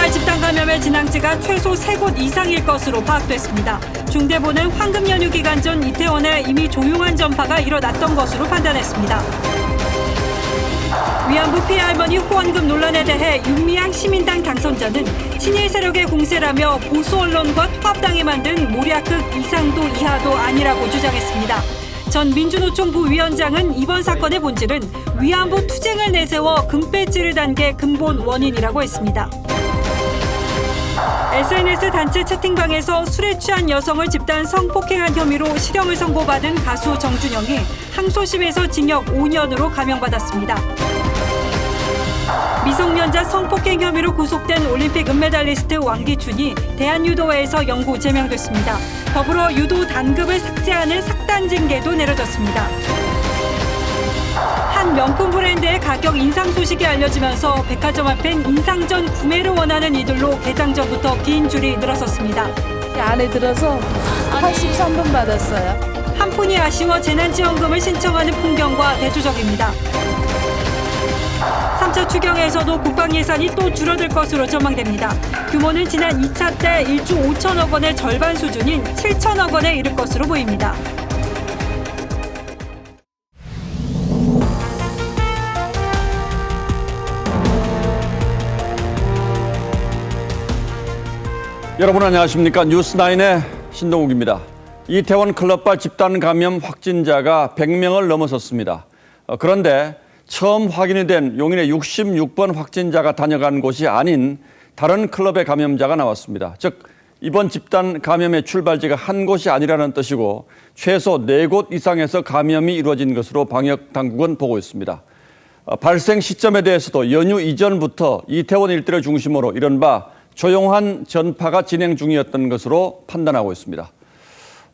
클럽발 집단 감염의 진앙지가 최소 3곳 이상일 것으로 파악됐습니다. 중대본은 황금 연휴 기간 전 이태원에 이미 조용한 전파가 일어났던 것으로 판단했습니다. 위안부 피해 할머니 후원금 논란에 대해 윤미향 시민당 당선자는 친일 세력의 공세라며 보수 언론과 통합당이 만든 모략극 이상도 이하도 아니라고 주장했습니다. 전 민주노총 부위원장은 이번 사건의 본질은 위안부 투쟁을 내세워 금배지를 단 게 근본 원인이라고 했습니다. SNS 단체 채팅방에서 술에 취한 여성을 집단 성폭행한 혐의로 실형을 선고받은 가수 정준영이 항소심에서 징역 5년으로 감형받았습니다. 미성년자 성폭행 혐의로 구속된 올림픽 은메달리스트 왕기춘이 대한유도회에서 영구 제명됐습니다. 더불어 유도 단급을 삭제하는 삭단 징계도 내려졌습니다. 한 명품 브랜드의 가격 인상 소식이 알려지면서 백화점 앞엔 인상 전 구매를 원하는 이들로 개장 전부터 긴 줄이 늘어섰습니다. 안에 들어서 83분 받았어요. 한 푼이 아쉬워 재난지원금을 신청하는 풍경과 대조적입니다. 3차 추경에서도 국방 예산이 또 줄어들 것으로 전망됩니다. 규모는 지난 2차 때 1조 5천억 원의 절반 수준인 7천억 원에 이를 것으로 보입니다. 여러분 안녕하십니까? 뉴스9의 신동욱입니다. 이태원 클럽발 집단 감염 확진자가 100명을 넘어섰습니다. 그런데 처음 확인이 된 용인의 66번 확진자가 다녀간 곳이 아닌 다른 클럽의 감염자가 나왔습니다. 즉 이번 집단 감염의 출발지가 한 곳이 아니라는 뜻이고 최소 4곳 이상에서 감염이 이루어진 것으로 방역당국은 보고 있습니다. 발생 시점에 대해서도 연휴 이전부터 이태원 일대를 중심으로 이른바 조용한 전파가 진행 중이었던 것으로 판단하고 있습니다.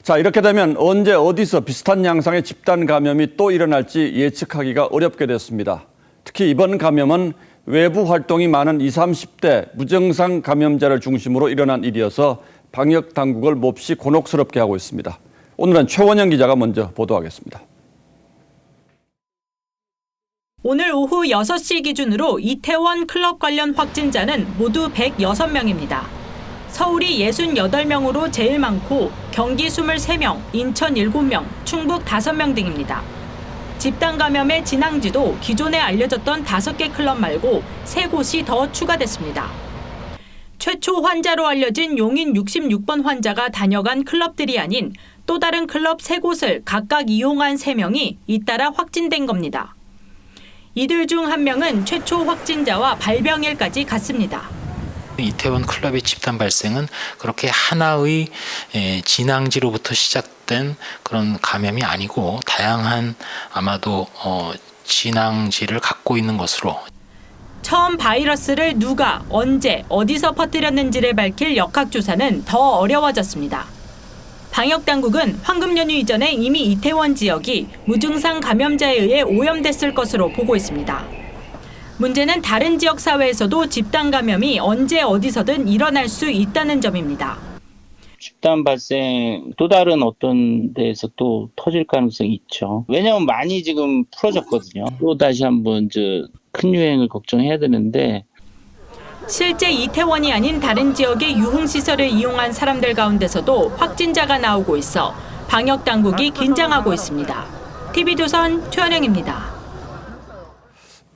자, 이렇게 되면 언제 어디서 비슷한 양상의 집단 감염이 또 일어날지 예측하기가 어렵게 됐습니다. 특히 이번 감염은 외부 활동이 많은 20, 30대 무증상 감염자를 중심으로 일어난 일이어서 방역 당국을 몹시 곤혹스럽게 하고 있습니다. 오늘은 최원영 기자가 먼저 보도하겠습니다. 오늘 오후 6시 기준으로 이태원 클럽 관련 확진자는 모두 106명입니다. 서울이 68명으로 제일 많고 경기 23명, 인천 7명, 충북 5명 등입니다. 집단 감염의 진앙지도 기존에 알려졌던 5개 클럽 말고 3곳이 더 추가됐습니다. 최초 환자로 알려진 용인 66번 환자가 다녀간 클럽들이 아닌 또 다른 클럽 3곳을 각각 이용한 3명이 잇따라 확진된 겁니다. 이들 중 한 명은 최초 확진자와 발병일까지 같습니다. 이태원 클럽의 집단 발생은 그렇게 하나의 진앙지로부터 시작된 그런 감염이 아니고 다양한 아마도 진앙지를 갖고 있는 것으로. 처음 바이러스를 누가, 언제, 어디서 퍼뜨렸는지를 밝힐 역학조사는 더 어려워졌습니다. 방역당국은 황금 연휴 이전에 이미 이태원 지역이 무증상 감염자에 의해 오염됐을 것으로 보고 있습니다. 문제는 다른 지역 사회에서도 집단 감염이 언제 어디서든 일어날 수 있다는 점입니다. 집단 발생 또 다른 어떤 데에서 또 터질 가능성이 있죠. 왜냐하면 많이 지금 풀어졌거든요. 또 다시 한번 큰 유행을 걱정해야 되는데 실제 이태원이 아닌 다른 지역의 유흥시설을 이용한 사람들 가운데서도 확진자가 나오고 있어 방역당국이 긴장하고 있습니다. TV조선 최원영입니다.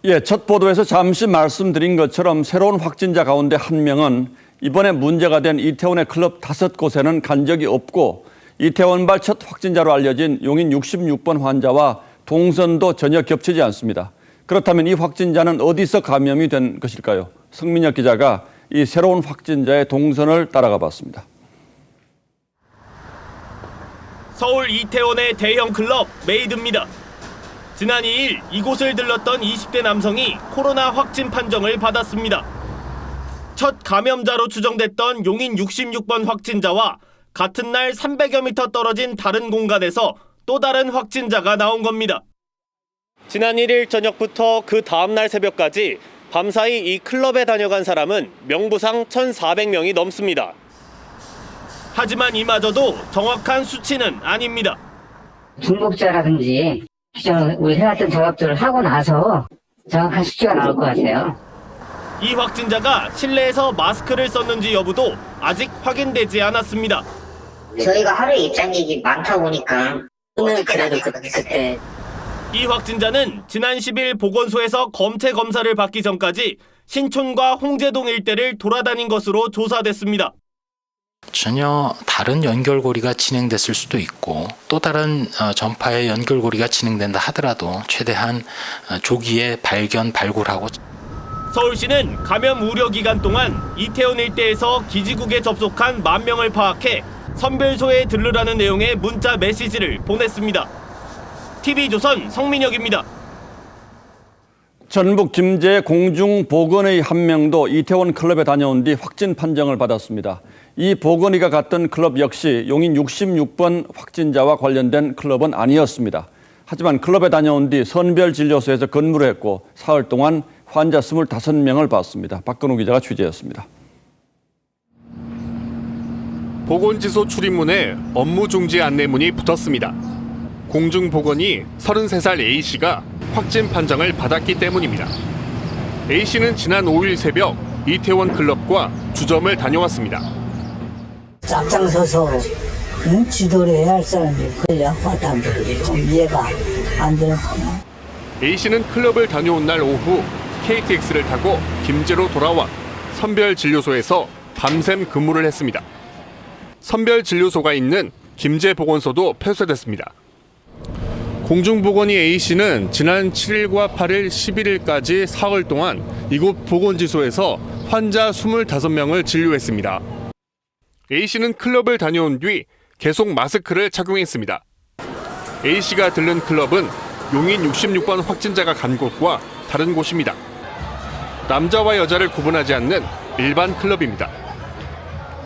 예, 첫 보도에서 잠시 말씀드린 것처럼 새로운 확진자 가운데 한 명은 이번에 문제가 된 이태원의 클럽 5곳에는 간 적이 없고 이태원발 첫 확진자로 알려진 용인 66번 환자와 동선도 전혀 겹치지 않습니다. 그렇다면 이 확진자는 어디서 감염이 된 것일까요? 성민혁 기자가 이 새로운 확진자의 동선을 따라가 봤습니다. 서울 이태원의 대형 클럽 메이드입니다. 지난 2일 이곳을 들렀던 20대 남성이 코로나 확진 판정을 받았습니다. 첫 감염자로 추정됐던 용인 66번 확진자와 같은 날 300여 미터 떨어진 다른 공간에서 또 다른 확진자가 나온 겁니다. 지난 1일 저녁부터 그 다음 날 새벽까지 밤사이 이 클럽에 다녀간 사람은 명부상 1,400명이 넘습니다. 하지만 이마저도 정확한 수치는 아닙니다. 중복자라든지 우리 해왔던 작업들을 하고 나서 정확한 수치가 나올 것 같아요. 이 확진자가 실내에서 마스크를 썼는지 여부도 아직 확인되지 않았습니다. 저희가 하루에 입장객이 많다 보니까 오늘 그래도 그때 이 확진자는 지난 10일 보건소에서 검체 검사를 받기 전까지 신촌과 홍제동 일대를 돌아다닌 것으로 조사됐습니다. 전혀 다른 연결고리가 진행됐을 수도 있고 또 다른 전파의 연결고리가 진행된다 하더라도 최대한 조기에 발굴하고 서울시는 감염 우려 기간 동안 이태원 일대에서 기지국에 접속한 10,000명을 파악해 선별소에 들르라는 내용의 문자 메시지를 보냈습니다. TV조선 성민혁입니다. 전북 김제 공중보건의 한 명도 이태원 클럽에 다녀온 뒤 확진 판정을 받았습니다. 이 보건의가 갔던 클럽 역시 용인 66번 확진자와 관련된 클럽은 아니었습니다. 하지만 클럽에 다녀온 뒤 선별진료소에서 근무를 했고 사흘 동안 환자 25명을 봤습니다. 박근우 기자가 취재했습니다. 보건지소 출입문에 업무 중지 안내문이 붙었습니다. 공중보건이 33살 A씨가 확진 판정을 받았기 때문입니다. A씨는 지난 5일 새벽 이태원 클럽과 주점을 다녀왔습니다. 앞장서서 지도를 해야 할 사람들이 걸려 화담들이 좀 이해가 안 되는구나. A씨는 클럽을 다녀온 날 오후 KTX를 타고 김제로 돌아와 선별진료소에서 밤샘 근무를 했습니다. 선별진료소가 있는 김제보건소도 폐쇄됐습니다. 공중보건의 A씨는 지난 7일과 8일, 11일까지 사흘 동안 이곳 보건지소에서 환자 25명을 진료했습니다. A씨는 클럽을 다녀온 뒤 계속 마스크를 착용했습니다. A씨가 들른 클럽은 용인 66번 확진자가 간 곳과 다른 곳입니다. 남자와 여자를 구분하지 않는 일반 클럽입니다.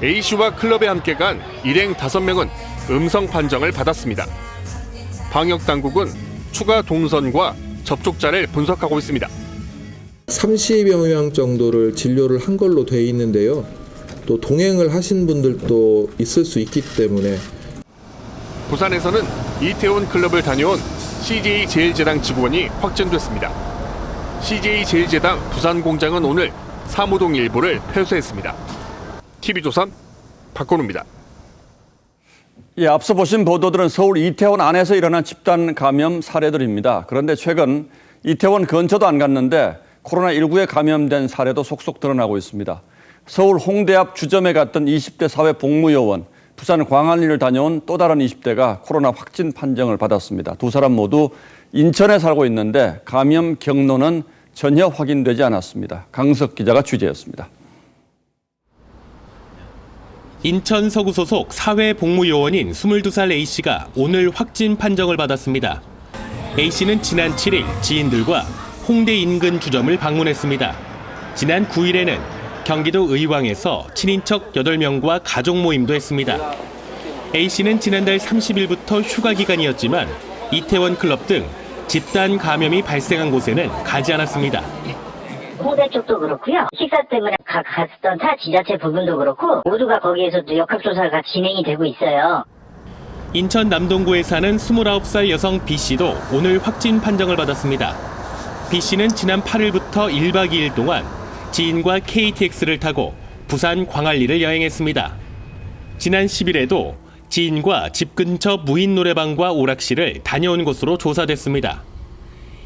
A씨와 클럽에 함께 간 일행 5명은 음성 판정을 받았습니다. 방역당국은 추가 동선과 접촉자를 분석하고 있습니다. 30여 명 정도를 진료를 한 걸로 돼 있는데요. 또 동행을 하신 분들도 있을 수 있기 때문에 부산에서는 이태원 클럽을 다녀온 CJ 제일제당 직원이 확진됐습니다. CJ 제일제당 부산 공장은 오늘 사무동 일부를 폐쇄했습니다. TV조선 박건우입니다. 예, 앞서 보신 보도들은 서울 이태원 안에서 일어난 집단 감염 사례들입니다. 그런데 최근 이태원 근처도 안 갔는데 코로나19에 감염된 사례도 속속 드러나고 있습니다. 서울 홍대 앞 주점에 갔던 20대 사회복무요원, 부산 광안리를 다녀온 또 다른 20대가 코로나 확진 판정을 받았습니다. 두 사람 모두 인천에 살고 있는데 감염 경로는 전혀 확인되지 않았습니다. 강석 기자가 취재했습니다. 인천 서구 소속 사회복무요원인 22살 A씨가 오늘 확진 판정을 받았습니다. A씨는 지난 7일 지인들과 홍대 인근 주점을 방문했습니다. 지난 9일에는 경기도 의왕에서 친인척 8명과 가족 모임도 했습니다. A씨는 지난달 30일부터 휴가 기간이었지만 이태원 클럽 등 집단 감염이 발생한 곳에는 가지 않았습니다. 홍대 쪽도 그렇고요. 식사 때문에 갔던 타 지자체 부분도 그렇고 모두가 거기에서도 역학조사가 진행이 되고 있어요. 인천 남동구에 사는 29살 여성 B씨도 오늘 확진 판정을 받았습니다. B씨는 지난 8일부터 1박 2일 동안 지인과 KTX를 타고 부산 광안리를 여행했습니다. 지난 10일에도 지인과 집 근처 무인 노래방과 오락실을 다녀온 것으로 조사됐습니다.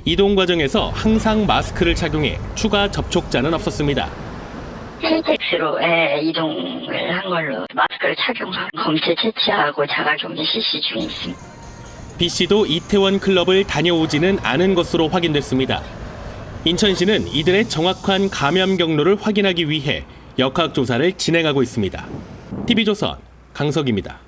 이동 과정에서 항상 마스크를 착용해 추가 접촉자는 없었습니다. KTX로 이동을 한 걸로 마스크를 착용하고 검체 채취하고 자가격리 실시 중에 있습니다. B씨도 이태원 클럽을 다녀오지는 않은 것으로 확인됐습니다. 인천시는 이들의 정확한 감염 경로를 확인하기 위해 역학조사를 진행하고 있습니다. TV조선 강석입니다.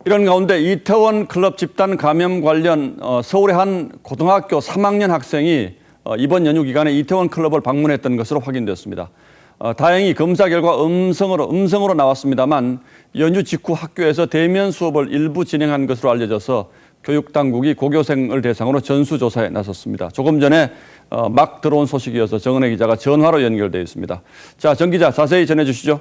이런 가운데 이태원 클럽 집단 감염 관련 서울의 한 고등학교 3학년 학생이 이번 연휴 기간에 이태원 클럽을 방문했던 것으로 확인됐습니다. 다행히 검사 결과 음성으로 나왔습니다만 연휴 직후 학교에서 대면 수업을 일부 진행한 것으로 알려져서 교육당국이 고교생을 대상으로 전수조사에 나섰습니다. 조금 전에 막 들어온 소식이어서 정은혜 기자가 전화로 연결되어 있습니다. 자, 정 기자 자세히 전해주시죠.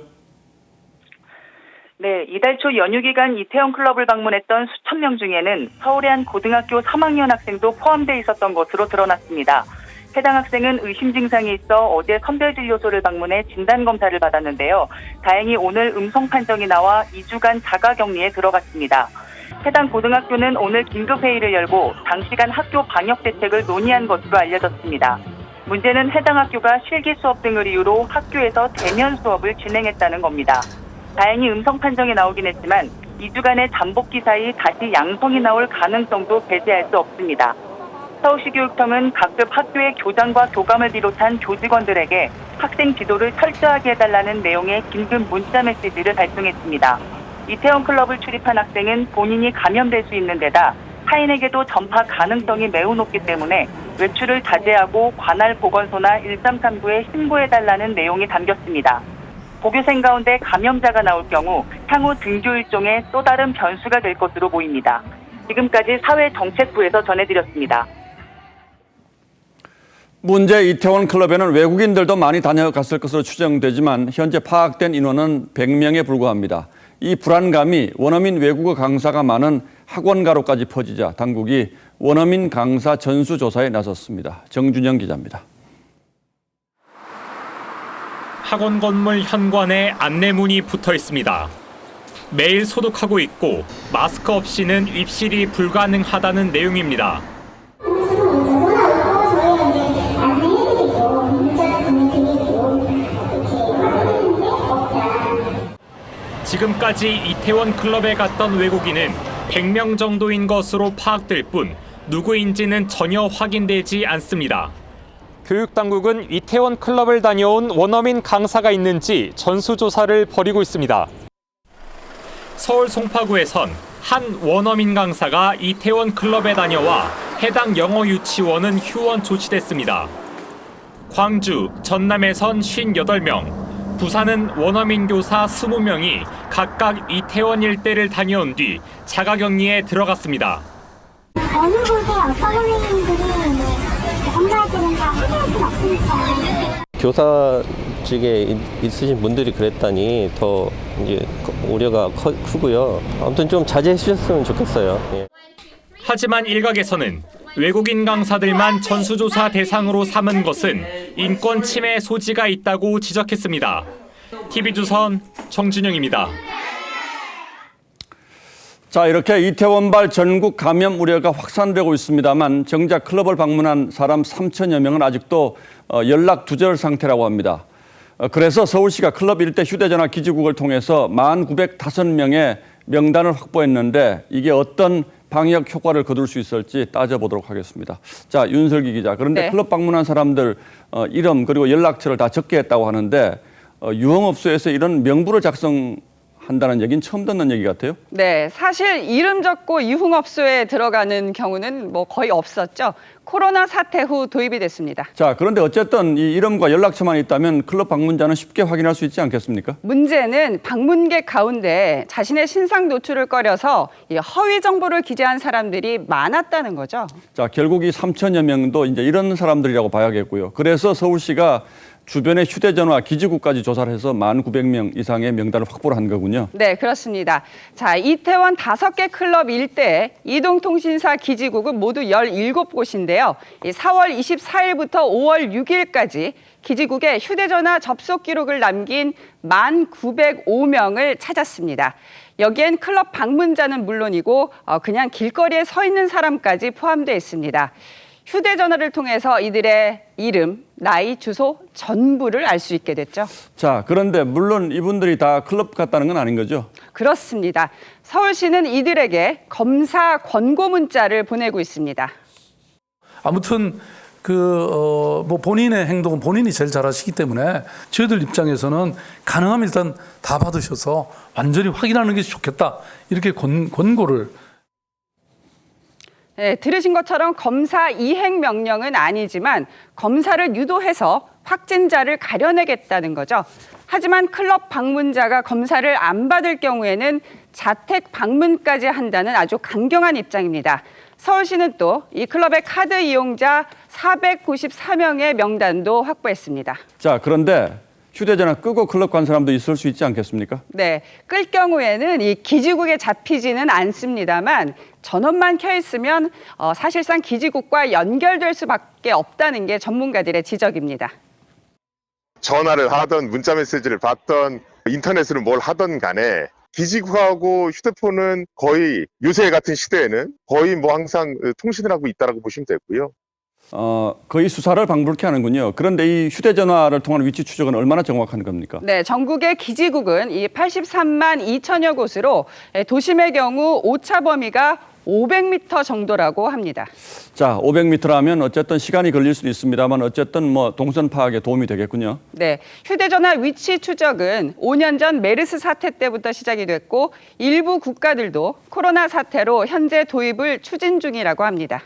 네, 이달 초 연휴 기간 이태원 클럽을 방문했던 수천 명 중에는 서울의 한 고등학교 3학년 학생도 포함돼 있었던 것으로 드러났습니다. 해당 학생은 의심 증상이 있어 어제 선별진료소를 방문해 진단검사를 받았는데요. 다행히 오늘 음성 판정이 나와 2주간 자가격리에 들어갔습니다. 해당 고등학교는 오늘 긴급회의를 열고 장시간 학교 방역 대책을 논의한 것으로 알려졌습니다. 문제는 해당 학교가 실기 수업 등을 이유로 학교에서 대면 수업을 진행했다는 겁니다. 다행히 음성 판정이 나오긴 했지만 2주간의 잠복기 사이 다시 양성이 나올 가능성도 배제할 수 없습니다. 서울시 교육청은 각급 학교의 교장과 교감을 비롯한 교직원들에게 학생 지도를 철저하게 해달라는 내용의 긴급 문자 메시지를 발송했습니다. 이태원 클럽을 출입한 학생은 본인이 감염될 수 있는 데다 타인에게도 전파 가능성이 매우 높기 때문에 외출을 자제하고 관할 보건소나 1339에 신고해달라는 내용이 담겼습니다. 보교생 가운데 감염자가 나올 경우 향후 등교 일정에 또 다른 변수가 될 것으로 보입니다. 지금까지 사회정책부에서 전해드렸습니다. 문제 이태원 클럽에는 외국인들도 많이 다녀갔을 것으로 추정되지만 현재 파악된 인원은 100명에 불과합니다. 이 불안감이 원어민 외국어 강사가 많은 학원가로까지 퍼지자 당국이 원어민 강사 전수조사에 나섰습니다. 정준영 기자입니다. 학원 건물 현관에 안내문이 붙어 있습니다. 매일 소독하고 있고 마스크 없이는 입실이 불가능하다는 내용입니다. 지금까지 이태원 클럽에 갔던 외국인은 100명 정도인 것으로 파악될 뿐 누구인지는 전혀 확인되지 않습니다. 교육당국은 이태원 클럽을 다녀온 원어민 강사가 있는지 전수조사를 벌이고 있습니다. 서울 송파구에선 한 원어민 강사가 이태원 클럽에 다녀와 해당 영어 유치원은 휴원 조치됐습니다. 광주, 전남에선 58명, 부산은 원어민 교사 20명이 각각 이태원 일대를 다녀온 뒤 자가격리에 들어갔습니다. 어느 곳에 어떤 선생님들이 검사할 때는 다 확인할 수는 없으니까. 교사직에 있으신 분들이 그랬다니 더 이제 우려가 크고요. 아무튼 좀 자제해 주셨으면 좋겠어요. 예. 하지만 일각에서는 외국인 강사들만 전수조사 대상으로 삼은 것은 인권 침해 소지가 있다고 지적했습니다. TV조선 정준영입니다. 자, 이렇게 이태원발 전국 감염 우려가 확산되고 있습니다만 정작 클럽을 방문한 사람 3천여 명은 아직도 연락 두절 상태라고 합니다. 그래서 서울시가 클럽 일대 휴대전화 기지국을 통해서 1,905명의 명단을 확보했는데 이게 어떤 방역 효과를 거둘 수 있을지 따져보도록 하겠습니다. 자, 윤설기 기자. 그런데 네. 클럽 방문한 사람들 이름 그리고 연락처를 다 적게 했다고 하는데 유흥업소에서 이런 명부를 작성한다는 얘기는 처음 듣는 얘기 같아요. 네, 사실 이름 적고 유흥업소에 들어가는 경우는 뭐 거의 없었죠. 코로나 사태 후 도입이 됐습니다. 자, 그런데 어쨌든 이 이름과 연락처만 있다면 클럽 방문자는 쉽게 확인할 수 있지 않겠습니까? 문제는 방문객 가운데 자신의 신상 노출을 꺼려서 허위 정보를 기재한 사람들이 많았다는 거죠. 자, 결국 이 3천여 명도 이제 이런 사람들이라고 봐야겠고요. 그래서 서울시가 주변의 휴대전화 기지국까지 조사를 해서 1,900명 이상의 명단을 확보를 한 거군요. 네, 그렇습니다. 자, 이태원 5개 클럽 일대의 이동통신사 기지국은 모두 17곳인데요. 4월 24일부터 5월 6일까지 기지국에 휴대전화 접속 기록을 남긴 1,905명을 찾았습니다. 여기엔 클럽 방문자는 물론이고 그냥 길거리에 서 있는 사람까지 포함되어 있습니다. 휴대전화를 통해서 이들의 이름, 나이, 주소 전부를 알 수 있게 됐죠. 자, 그런데 물론 이분들이 다 클럽 갔다는 건 아닌 거죠? 그렇습니다. 서울시는 이들에게 검사 권고 문자를 보내고 있습니다. 아무튼 뭐 본인의 행동은 본인이 제일 잘하시기 때문에 저희들 입장에서는 가능하면 일단 다 받으셔서 완전히 확인하는 게 좋겠다. 이렇게 권고를. 네, 들으신 것처럼 검사 이행 명령은 아니지만 검사를 유도해서 확진자를 가려내겠다는 거죠. 하지만 클럽 방문자가 검사를 안 받을 경우에는 자택 방문까지 한다는 아주 강경한 입장입니다. 서울시는 또 이 클럽의 카드 이용자 494명의 명단도 확보했습니다. 자, 그런데 휴대전화 끄고 클럽 간 사람도 있을 수 있지 않겠습니까? 네, 끌 경우에는 이 기지국에 잡히지는 않습니다만 전원만 켜 있으면 사실상 기지국과 연결될 수밖에 없다는 게 전문가들의 지적입니다. 전화를 하던 문자 메시지를 받던 인터넷으로 뭘 하던 간에 기지국하고 휴대폰은 거의 요새 같은 시대에는 거의 뭐 항상 통신을 하고 있다라고 보시면 되고요. 거의 수사를 방불케 하는군요. 그런데 이 휴대전화를 통한 위치 추적은 얼마나 정확한 겁니까? 네, 전국의 기지국은 이 83만 2천여 곳으로 도심의 경우 오차 범위가 500m 정도라고 합니다. 자, 500m라면 어쨌든 시간이 걸릴 수도 있습니다만 어쨌든 뭐 동선 파악에 도움이 되겠군요. 네, 휴대전화 위치 추적은 5년 전 메르스 사태 때부터 시작이 됐고 일부 국가들도 코로나 사태로 현재 도입을 추진 중이라고 합니다.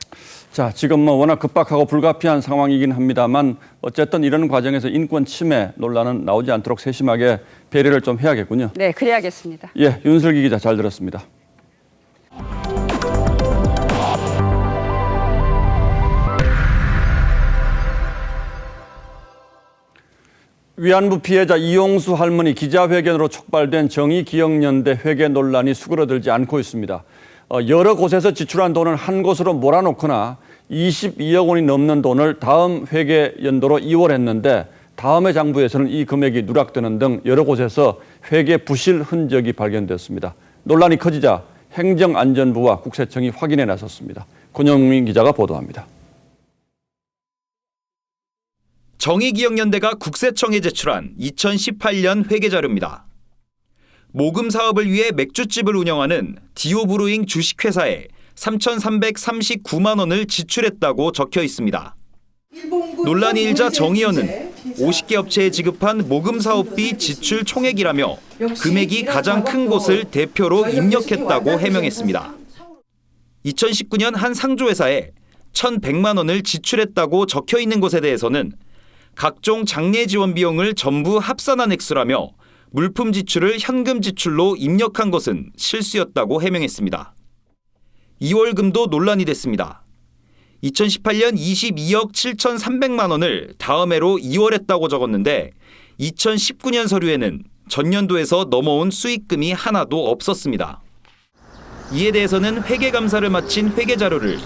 자, 지금 뭐 워낙 급박하고 불가피한 상황이긴 합니다만 어쨌든 이런 과정에서 인권 침해 논란은 나오지 않도록 세심하게 배려를 좀 해야겠군요. 네, 그래야겠습니다. 예, 윤슬기 기자 잘 들었습니다. 위안부 피해자 이용수 할머니 기자회견으로 촉발된 정의기억연대 회계 논란이 수그러들지 않고 있습니다. 여러 곳에서 지출한 돈을 한 곳으로 몰아놓거나 22억 원이 넘는 돈을 다음 회계 연도로 이월했는데 다음해 장부에서는 이 금액이 누락되는 등 여러 곳에서 회계 부실 흔적이 발견됐습니다. 논란이 커지자 행정안전부와 국세청이 확인에 나섰습니다. 권영민 기자가 보도합니다. 정의기억연대가 국세청에 제출한 2018년 회계자료입니다. 모금 사업을 위해 맥주집을 운영하는 디오브루잉 주식회사에 3,339만 원을 지출했다고 적혀 있습니다. 논란이 일자 정의연은 50개 업체에 지급한 모금 사업비 지출 총액이라며 금액이 가장 큰 곳을 대표로 입력했다고 해명했습니다. 2019년 한 상조회사에 1,100만 원을 지출했다고 적혀 있는 곳에 대해서는 각종 장례 지원 비용을 전부 합산한 액수라며 물품 지출을 현금 지출로 입력한 것은 실수였다고 해명했습니다. 2월금도 논란이 됐습니다. 2018년 22억 7,300만 원을 다음 해로 2월했다고 적었는데 2019년 서류에는 전년도에서 넘어온 수익금이 하나도 없었습니다. 이에 대해서는 회계감사를 마친 회계자료를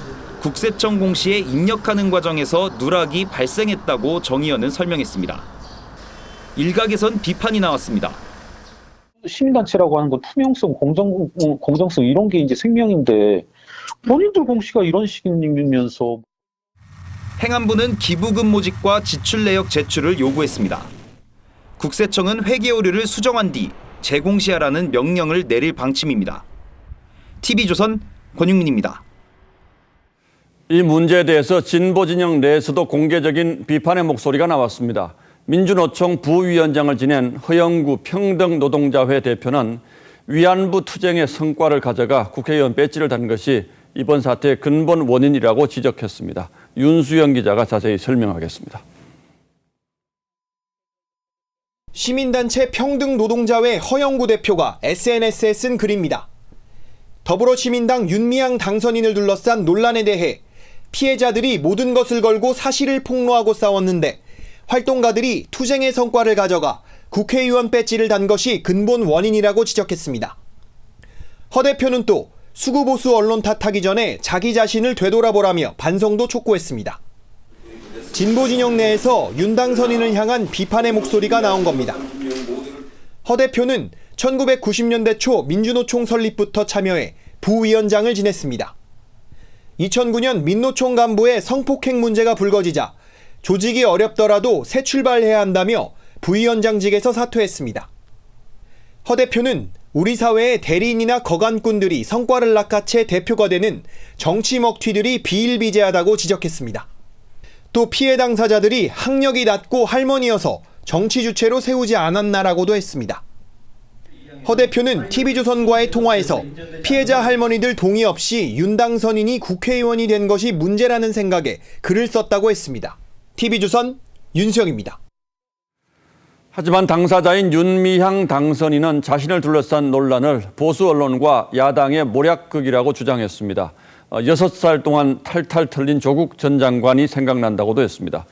국세청 공시에 입력하는 과정에서 누락이 발생했다고 정의연은 설명했습니다. 일각에선 비판이 나왔습니다. 시민단체라고 하는 건 투명성, 공정성 이런 게 이제 생명인데 본인들 공시가 이런 식이면서 행안부는 기부금 모집과 지출 내역 제출을 요구했습니다. 국세청은 회계 오류를 수정한 뒤 재공시하라는 명령을 내릴 방침입니다. TV조선 권윤민입니다. 이 문제에 대해서 진보 진영 내에서도 공개적인 비판의 목소리가 나왔습니다. 민주노총 부위원장을 지낸 허영구 평등노동자회 대표는 위안부 투쟁의 성과를 가져가 국회의원 배지를 단 것이 이번 사태의 근본 원인이라고 지적했습니다. 윤수영 기자가 자세히 설명하겠습니다. 시민단체 평등노동자회 허영구 대표가 SNS에 쓴 글입니다. 더불어시민당 윤미향 당선인을 둘러싼 논란에 대해 피해자들이 모든 것을 걸고 사실을 폭로하고 싸웠는데 활동가들이 투쟁의 성과를 가져가 국회의원 배지를 단 것이 근본 원인이라고 지적했습니다. 허 대표는 또 수구보수 언론 탓하기 전에 자기 자신을 되돌아보라며 반성도 촉구했습니다. 진보 진영 내에서 윤 당선인을 향한 비판의 목소리가 나온 겁니다. 허 대표는 1990년대 초 민주노총 설립부터 참여해 부위원장을 지냈습니다. 2009년 민노총 간부의 성폭행 문제가 불거지자 조직이 어렵더라도 새 출발해야 한다며 부위원장직에서 사퇴했습니다. 허 대표는 우리 사회의 대리인이나 거간꾼들이 성과를 낚아채 대표가 되는 정치 먹튀들이 비일비재하다고 지적했습니다. 또 피해 당사자들이 학력이 낮고 할머니여서 정치 주체로 세우지 않았나라고도 했습니다. 허 대표는 TV조선과의 통화에서 피해자 할머니들 동의 없이 윤 당선인이 국회의원이 된 것이 문제라는 생각에 글을 썼다고 했습니다. TV조선 윤수영입니다. 하지만 당사자인 윤미향 당선인은 자신을 둘러싼 논란을 보수 언론과 야당의 모략극이라고 주장했습니다. 6살 동안 탈탈 털린 조국 전 장관이 생각난다고도 했습니다.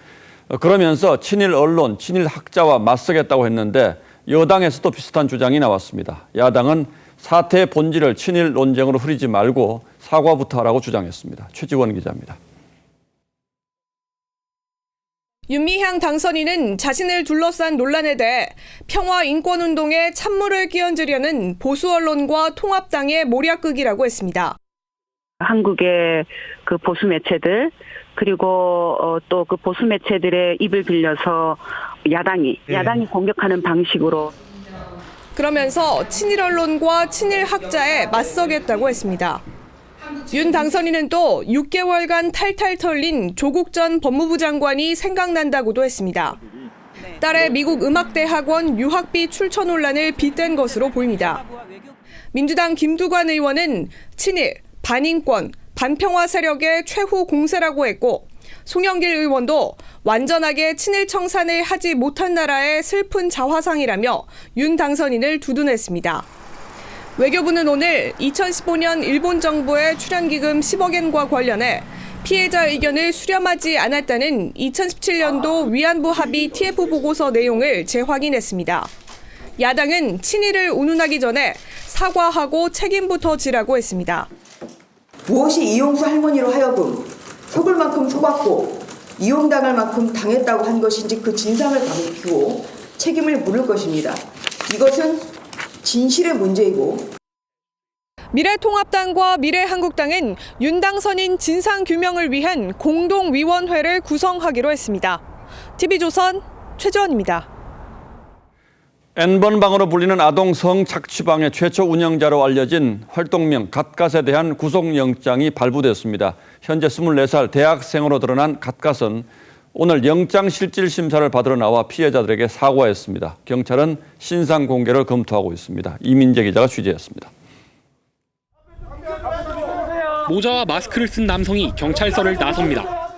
그러면서 친일 언론, 친일 학자와 맞서겠다고 했는데 여당에서도 비슷한 주장이 나왔습니다. 야당은 사태의 본질을 친일 논쟁으로 흐리지 말고 사과부터 하라고 주장했습니다. 최지원 기자입니다. 윤미향 당선인은 자신을 둘러싼 논란에 대해 평화 인권운동에 찬물을 끼얹으려는 보수 언론과 통합당의 모략극이라고 했습니다. 한국의 그 보수 매체들 그리고 또 그 보수 매체들의 입을 빌려서 야당이 공격하는 방식으로 그러면서 친일 언론과 친일 학자에 맞서겠다고 했습니다. 윤 당선인은 또 6개월간 탈탈 털린 조국 전 법무부 장관이 생각난다고도 했습니다. 딸의 미국 음악대학원 유학비 출처 논란을 빗댄 것으로 보입니다. 민주당 김두관 의원은 친일, 반인권, 반평화 세력의 최후 공세라고 했고 송영길 의원도 완전하게 친일 청산을 하지 못한 나라의 슬픈 자화상이라며 윤 당선인을 두둔했습니다. 외교부는 오늘 2015년 일본 정부의 출연기금 10억엔과 관련해 피해자 의견을 수렴하지 않았다는 2017년도 위안부 합의 TF 보고서 내용을 재확인했습니다. 야당은 친일을 운운하기 전에 사과하고 책임부터 지라고 했습니다. 무엇이 이용수 할머니로 하여금 속을 만큼 속았고 이용당할 만큼 당했다고 한 것인지 그 진상을 밝히고 책임을 물을 것입니다. 이것은 진실의 문제이고 미래통합당과 미래한국당은 윤 당선인 진상규명을 위한 공동위원회를 구성하기로 했습니다. TV조선 최지원입니다. N번 방으로 불리는 아동 성착취방의 최초 운영자로 알려진 활동명 갓갓에 대한 구속영장이 발부됐습니다. 현재 24살 대학생으로 드러난 갓갓은 오늘 영장실질심사를 받으러 나와 피해자들에게 사과했습니다. 경찰은 신상 공개를 검토하고 있습니다. 이민재 기자가 취재했습니다. 모자와 마스크를 쓴 남성이 경찰서를 나섭니다.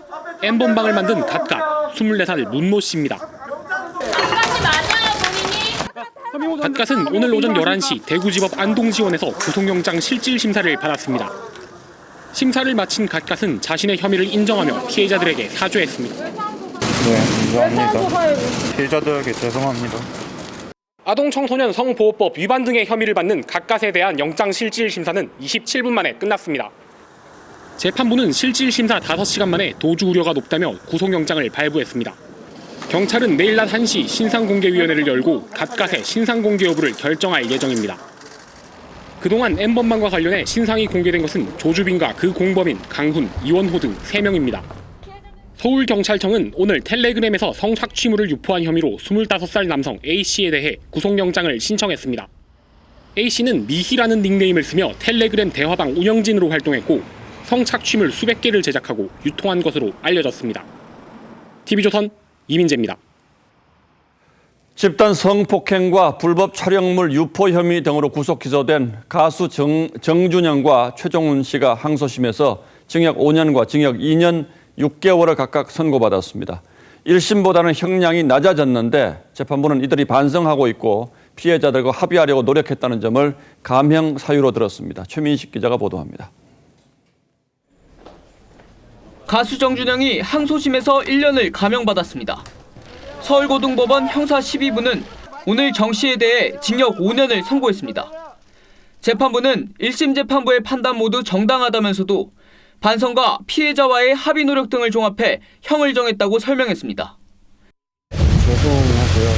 N번 방을 만든 갓갓 24살 문모 씨입니다. 갓갓은 오늘 오전 11시 대구지법 안동지원에서 구속영장 실질심사를 받았습니다. 심사를 마친 갓갓은 자신의 혐의를 인정하며 피해자들에게 사죄했습니다. 네, 인정합니다. 피해자들에게 죄송합니다. 아동청소년 성보호법 위반 등의 혐의를 받는 갓갓에 대한 영장실질심사는 27분 만에 끝났습니다. 재판부는 실질심사 5시간 만에 도주 우려가 높다며 구속영장을 발부했습니다. 경찰은 내일 낮 1시 신상공개위원회를 열고 갓갓의 신상공개 여부를 결정할 예정입니다. 그동안 N번방과 관련해 신상이 공개된 것은 조주빈과 그 공범인 강훈, 이원호 등 3명입니다. 서울경찰청은 오늘 텔레그램에서 성착취물을 유포한 혐의로 25살 남성 A씨에 대해 구속영장을 신청했습니다. A씨는 미희라는 닉네임을 쓰며 텔레그램 대화방 운영진으로 활동했고 성착취물 수백 개를 제작하고 유통한 것으로 알려졌습니다. TV조선 이민재입니다. 집단 성폭행과 불법 촬영물 유포 혐의 등으로 구속 기소된 가수 정준영과 최종훈 씨가 항소심에서 징역 5년과 징역 2년 6개월을 각각 선고받았습니다. 1심보다는 형량이 낮아졌는데 재판부는 이들이 반성하고 있고 피해자들과 합의하려고 노력했다는 점을 감형 사유로 들었습니다. 최민식 기자가 보도합니다. 가수 정준영이 항소심에서 1년을 감형받았습니다. 서울고등법원 형사 12부는 오늘 정 씨에 대해 징역 5년을 선고했습니다. 재판부는 1심 재판부의 판단 모두 정당하다면서도 반성과 피해자와의 합의 노력 등을 종합해 형을 정했다고 설명했습니다. 죄송하고요.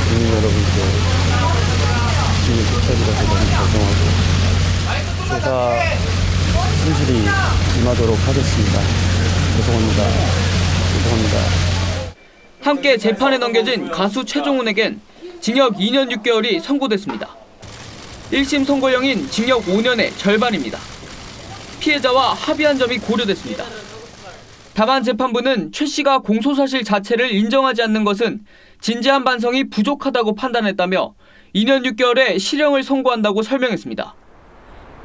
국민 여러분께 지금 피해자들한테 너무 죄송하고 조사 성실히 임하도록 하겠습니다. 죄송합니다. 함께 재판에 넘겨진 가수 최종훈에겐 징역 2년 6개월이 선고됐습니다. 1심 선고형인 징역 5년의 절반입니다. 피해자와 합의한 점이 고려됐습니다. 다만 재판부는 최 씨가 공소사실 자체를 인정하지 않는 것은 진지한 반성이 부족하다고 판단했다며 2년 6개월의 실형을 선고한다고 설명했습니다.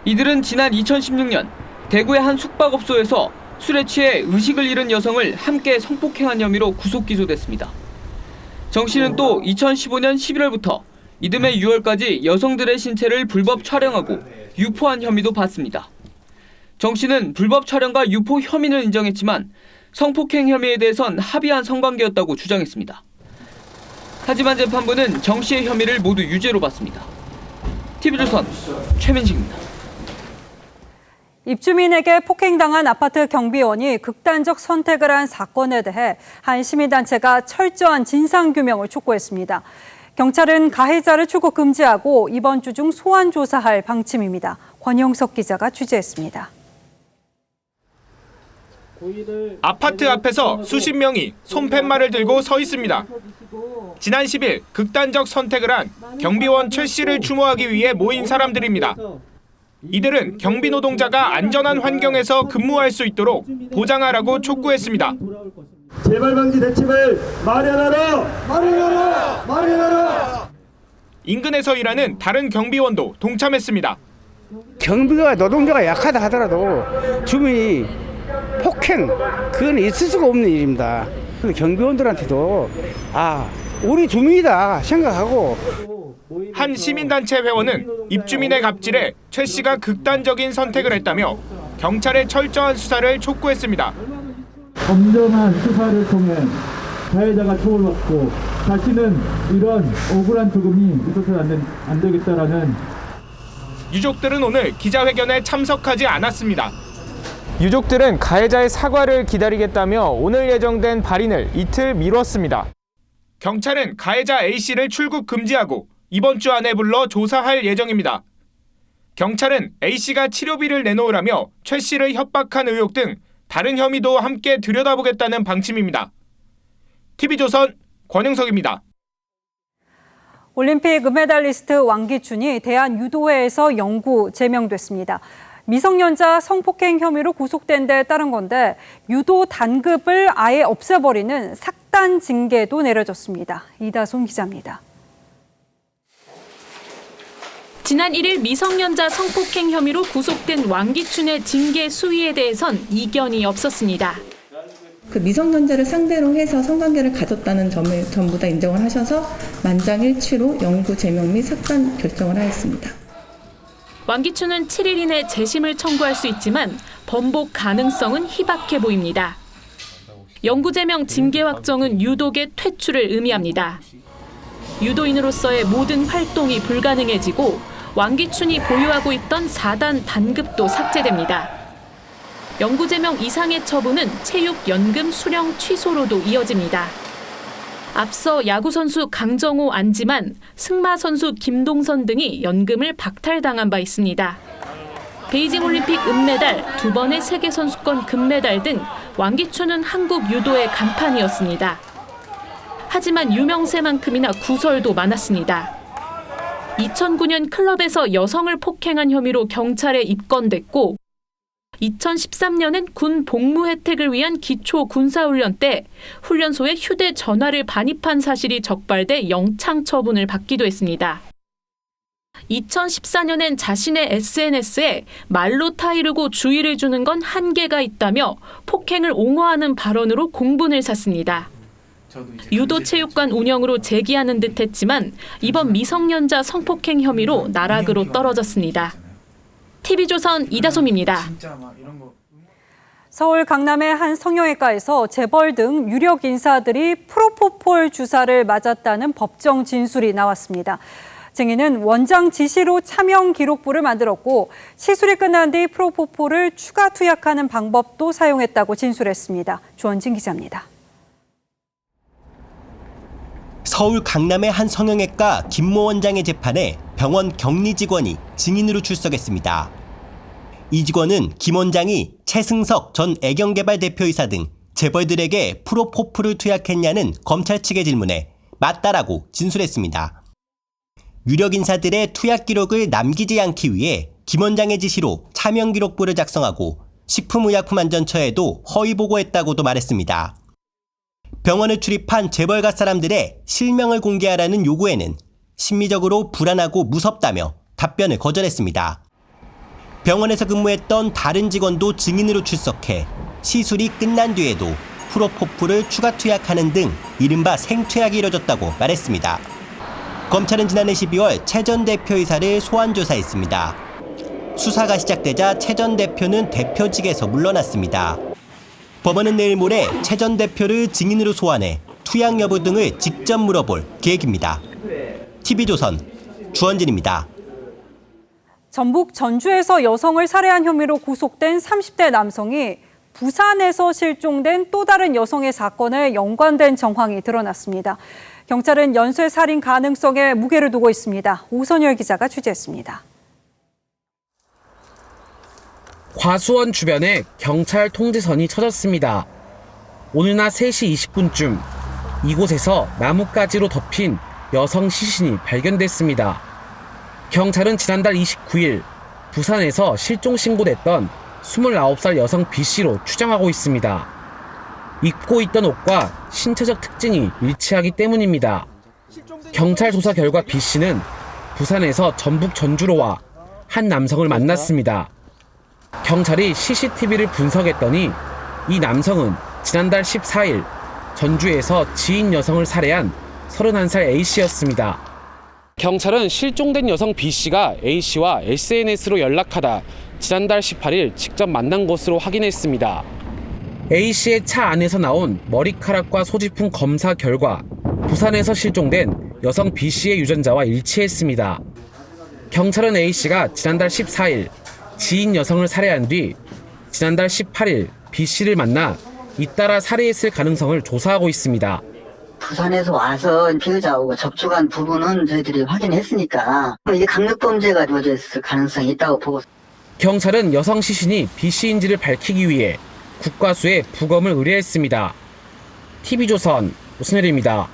이들은 지난 2016년 대구의 한 숙박업소에서 술에 취해 의식을 잃은 여성을 함께 성폭행한 혐의로 구속 기소됐습니다. 정 씨는 또 2015년 11월부터 이듬해 6월까지 여성들의 신체를 불법 촬영하고 유포한 혐의도 받습니다. 정 씨는 불법 촬영과 유포 혐의는 인정했지만 성폭행 혐의에 대해선 합의한 성관계였다고 주장했습니다. 하지만 재판부는 정 씨의 혐의를 모두 유죄로 봤습니다. TV조선 최민식입니다. 입주민에게 폭행당한 아파트 경비원이 극단적 선택을 한 사건에 대해 한 시민단체가 철저한 진상규명을 촉구했습니다. 경찰은 가해자를 출국 금지하고 이번 주 중 소환 조사할 방침입니다. 권영석 기자가 취재했습니다. 아파트 앞에서 수십 명이 손팻말을 들고 서 있습니다. 지난 10일 극단적 선택을 한 경비원 최 씨를 추모하기 위해 모인 사람들입니다. 이들은 경비 노동자가 안전한 환경에서 근무할 수 있도록 보장하라고 촉구했습니다. 재발 방지 대책을 마련하라! 인근에서 일하는 다른 경비원도 동참했습니다. 경비가 노동자가 약하다 하더라도 주민이 폭행, 그건 있을 수가 없는 일입니다. 경비원들한테도 우리 주민이다 생각하고. 한 시민단체 회원은 입주민의 갑질에 최 씨가 극단적인 선택을 했다며 경찰의 철저한 수사를 촉구했습니다. 엄정한 수사를 통해 가해자가 처벌받고 다시는 이런 억울한 죽음이 있어서는 안 되겠다라는. 유족들은 오늘 기자회견에 참석하지 않았습니다. 유족들은 가해자의 사과를 기다리겠다며 오늘 예정된 발인을 이틀 미뤘습니다. 경찰은 가해자 A씨를 출국 금지하고 이번 주 안에 불러 조사할 예정입니다. 경찰은 A씨가 치료비를 내놓으라며 최 씨를 협박한 의혹 등 다른 혐의도 함께 들여다보겠다는 방침입니다. TV조선 권영석입니다. 올림픽 은메달리스트 왕기춘이 대한유도회에서 영구 제명됐습니다. 미성년자 성폭행 혐의로 구속된 데 따른 건데 유도 단급을 아예 없애버리는 삭단 징계도 내려졌습니다. 이다솜 기자입니다. 지난 1일 미성년자 성폭행 혐의로 구속된 왕기춘의 징계 수위에 대해선 이견이 없었습니다. 그 미성년자를 상대로 해서 성관계를 가졌다는 점을 전부 다 인정을 하셔서 만장일치로 영구 제명 및 삭단 결정을 하였습니다. 왕기춘은 7일 이내 재심을 청구할 수 있지만 번복 가능성은 희박해 보입니다. 영구 제명 징계 확정은 유독의 퇴출을 의미합니다. 유도인으로서의 모든 활동이 불가능해지고 왕기춘이 보유하고 있던 4단 단급도 삭제됩니다. 영구 제명 이상의 처분은 체육 연금 수령 취소로도 이어집니다. 앞서 야구선수 강정호, 안지만, 승마 선수 김동선 등이 연금을 박탈당한 바 있습니다. 베이징 올림픽 은메달, 2번의 세계선수권 금메달 등 왕기춘은 한국 유도의 간판이었습니다. 하지만 유명세만큼이나 구설도 많았습니다. 2009년 클럽에서 여성을 폭행한 혐의로 경찰에 입건됐고 2013년엔 군 복무 혜택을 위한 기초 군사훈련 때 훈련소에 휴대전화를 반입한 사실이 적발돼 영창 처분을 받기도 했습니다. 2014년엔 자신의 SNS에 말로 타이르고 주의를 주는 건 한계가 있다며 폭행을 옹호하는 발언으로 공분을 샀습니다. 유도체육관 운영으로 재기하는 듯 했지만 이번 미성년자 성폭행 혐의로 나락으로 떨어졌습니다. TV조선 이다솜입니다. 서울 강남의 한 성형외과에서 재벌 등 유력 인사들이 프로포폴 주사를 맞았다는 법정 진술이 나왔습니다. 증인은 원장 지시로 차명 기록부를 만들었고 시술이 끝난 뒤 프로포폴을 추가 투약하는 방법도 사용했다고 진술했습니다. 조원진 기자입니다. 서울 강남의 한 성형외과 김모 원장의 재판에 병원 격리 직원이 증인으로 출석했습니다. 이 직원은 김 원장이 최승석 전 애경개발 대표이사 등 재벌들에게 프로포폴을 투약했냐는 검찰 측의 질문에 맞다라고 진술했습니다. 유력 인사들의 투약 기록을 남기지 않기 위해 김 원장의 지시로 차명 기록부를 작성하고 식품의약품안전처에도 허위 보고했다고도 말했습니다. 병원을 출입한 재벌가 사람들의 실명을 공개하라는 요구에는 심리적으로 불안하고 무섭다며 답변을 거절했습니다. 병원에서 근무했던 다른 직원도 증인으로 출석해 시술이 끝난 뒤에도 프로포폴을 추가 투약하는 등 이른바 생투약이 이뤄졌다고 말했습니다. 검찰은 지난해 12월 최 전 대표이사를 소환 조사했습니다. 수사가 시작되자 최 전 대표는 대표직에서 물러났습니다. 법원은 내일 모레 최 전 대표를 증인으로 소환해 투약 여부 등을 직접 물어볼 계획입니다. TV조선 주원진입니다. 전북 전주에서 여성을 살해한 혐의로 구속된 30대 남성이 부산에서 실종된 또 다른 여성의 사건에 연관된 정황이 드러났습니다. 경찰은 연쇄 살인 가능성에 무게를 두고 있습니다. 오선열 기자가 취재했습니다. 과수원 주변에 경찰 통제선이 쳐졌습니다. 오늘 낮 3시 20분쯤 이곳에서 나뭇가지로 덮인 여성 시신이 발견됐습니다. 경찰은 지난달 29일 부산에서 실종 신고됐던 29살 여성 B씨로 추정하고 있습니다. 입고 있던 옷과 신체적 특징이 일치하기 때문입니다. 경찰 조사 결과 B씨는 부산에서 전북 전주로 와 한 남성을 만났습니다. 경찰이 CCTV를 분석했더니 이 남성은 지난달 14일 전주에서 지인 여성을 살해한 31살 A씨였습니다. 경찰은 실종된 여성 B씨가 A씨와 SNS로 연락하다 지난달 18일 직접 만난 것으로 확인했습니다. A씨의 차 안에서 나온 머리카락과 소지품 검사 결과 부산에서 실종된 여성 B씨의 유전자와 일치했습니다. 경찰은 A씨가 지난달 14일 지인 여성을 살해한 뒤 지난달 18일 B씨를 만나 잇따라 살해했을 가능성을 조사하고 있습니다. 부산에서 와서 피해자하고 접촉한 부분은 저희들이 확인했으니까 이게 강력범죄가 이루어졌을 가능성이 있다고 보고. 경찰은 여성 시신이 B씨인지를 밝히기 위해 국과수에 부검을 의뢰했습니다. TV조선 오승열입니다.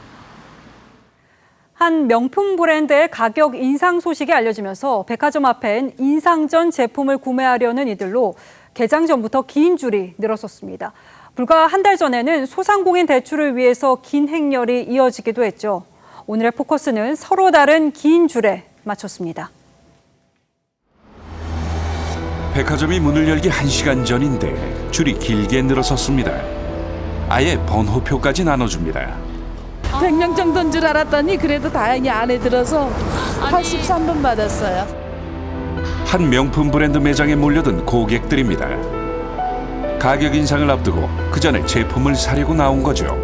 한 명품 브랜드의 가격 인상 소식이 알려지면서 백화점 앞엔 인상 전 제품을 구매하려는 이들로 개장 전부터 긴 줄이 늘어섰습니다. 불과 한 달 전에는 소상공인 대출을 위해서 긴 행렬이 이어지기도 했죠. 오늘의 포커스는 서로 다른 긴 줄에 맞췄습니다. 백화점이 문을 열기 1시간 전인데 줄이 길게 늘어섰습니다. 아예 번호표까지 나눠줍니다. 100명 정도인 줄 알았더니 그래도 다행히 안에 들어서 83번 받았어요. 한 명품 브랜드 매장에 몰려든 고객들입니다. 가격 인상을 앞두고 그 전에 제품을 사려고 나온 거죠.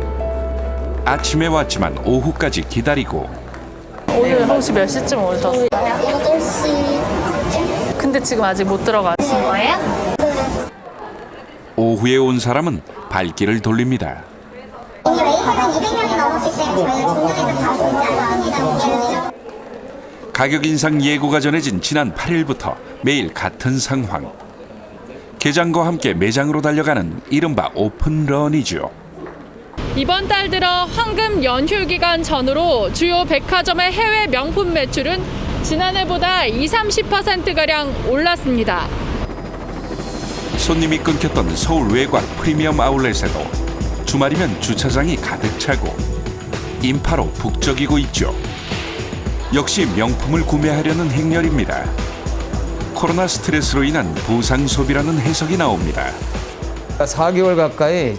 아침에 왔지만 오후까지 기다리고. 오늘 혹시 몇 시쯤 오셨어요? 8시. 근데 지금 아직 못 들어가신 거예요? 오후에 온 사람은 발길을 돌립니다. 오늘 웨이터는 200명이 넘었기 때문에 저희가 분명해서 다 보이지 않습니다. 가격 인상 예고가 전해진 지난 8일부터 매일 같은 상황. 개장과 함께 매장으로 달려가는 이른바 오픈런이죠. 이번 달 들어 황금 연휴 기간 전후로 주요 백화점의 해외 명품 매출은 지난해보다 20-30%가량 올랐습니다. 손님이 끊겼던 서울 외곽 프리미엄 아울렛에도 주말이면 주차장이 가득 차고 인파로 북적이고 있죠. 역시 명품을 구매하려는 행렬입니다. 코로나 스트레스로 인한 부상 소비라는 해석이 나옵니다. 4개월 가까이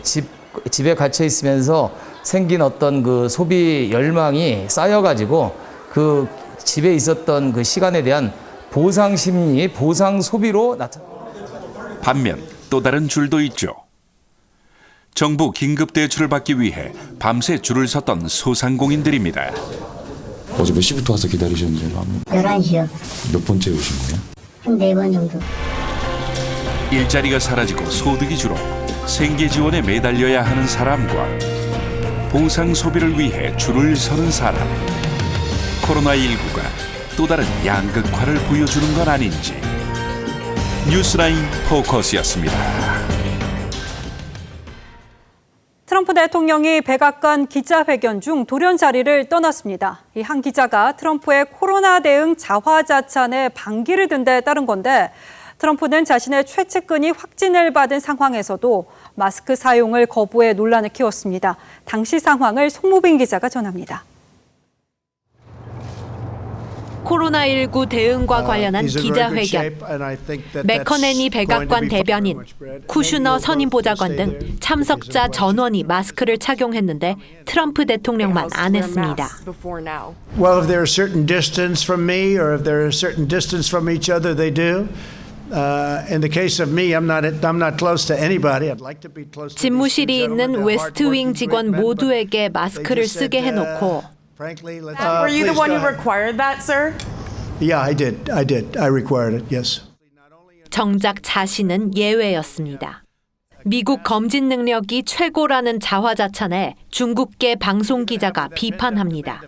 집에 갇혀 있으면서 생긴 어떤 그 소비 열망이 쌓여가지고 그 집에 있었던 그 시간에 대한 보상 심리, 보상 소비로 나타납니다. 반면 또 다른 줄도 있죠. 정부 긴급 대출을 받기 위해 밤새 줄을 섰던 소상공인들입니다. 어제 몇 시부터 와서 기다리셨는지요? 11시요. 몇 번째 오신 거예요? 한 4번 정도. 일자리가 사라지고 소득이 줄어 생계 지원에 매달려야 하는 사람과 보상 소비를 위해 줄을 서는 사람. 코로나19가 또 다른 양극화를 보여주는 건 아닌지. 뉴스라인 포커스였습니다. 트럼프 대통령이 백악관 기자회견 중 돌연 자리를 떠났습니다. 이 한 기자가 트럼프의 코로나 대응 자화자찬에 반기를 든 데 따른 건데 트럼프는 자신의 최측근이 확진을 받은 상황에서도 마스크 사용을 거부해 논란을 키웠습니다. 당시 상황을 송무빈 기자가 전합니다. 코로나19 대응과 관련한 기자회견, 맥커네니 백악관 대변인, 쿠슈너 선임 보좌관 등 참석자 전원이 마스크를 착용했는데 트럼프 대통령만 안 했습니다. Well, if there is certain distance from me or if there is certain distance from each other, they do. 집무실이 있는 웨스트윙 직원 모두에게 마스크를 쓰게 해놓고 Were you the one who required that, sir? Yeah, I did. I required it. Yes. 정작 자신은 예외였습니다. 미국 검진 능력이 최고라는 자화자찬에 중국계 방송 기자가 비판합니다.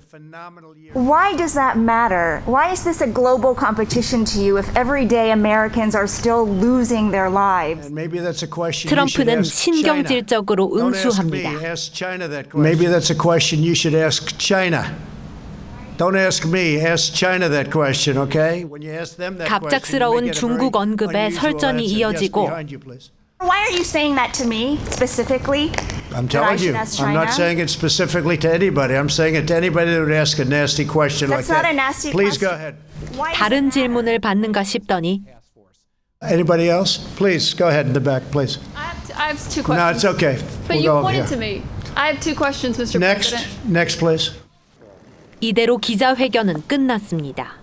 Why does that matter? Why is this a global competition to you if everyday Americans are still losing their lives? 트럼프는 신경질적으로 응수합니다. Maybe that's a question you should ask China. Don't ask me. Ask China that question, okay? When you ask them that question, 갑작스러운 중국 언급에 설전이 이어지고 Why are you saying that to me specifically? I'm telling you. I'm not saying it specifically to anybody. I'm saying it to anybody that would ask a nasty question like that. That's not a nasty Please question. go ahead. 다른 질문을 받는가 싶더니 Anybody else? Please go ahead in the back, please. I have two questions. No, it's okay. But We'll you go over pointed to here. me. I have two questions, Mr. President. Next, please. 이대로 기자회견은 끝났습니다.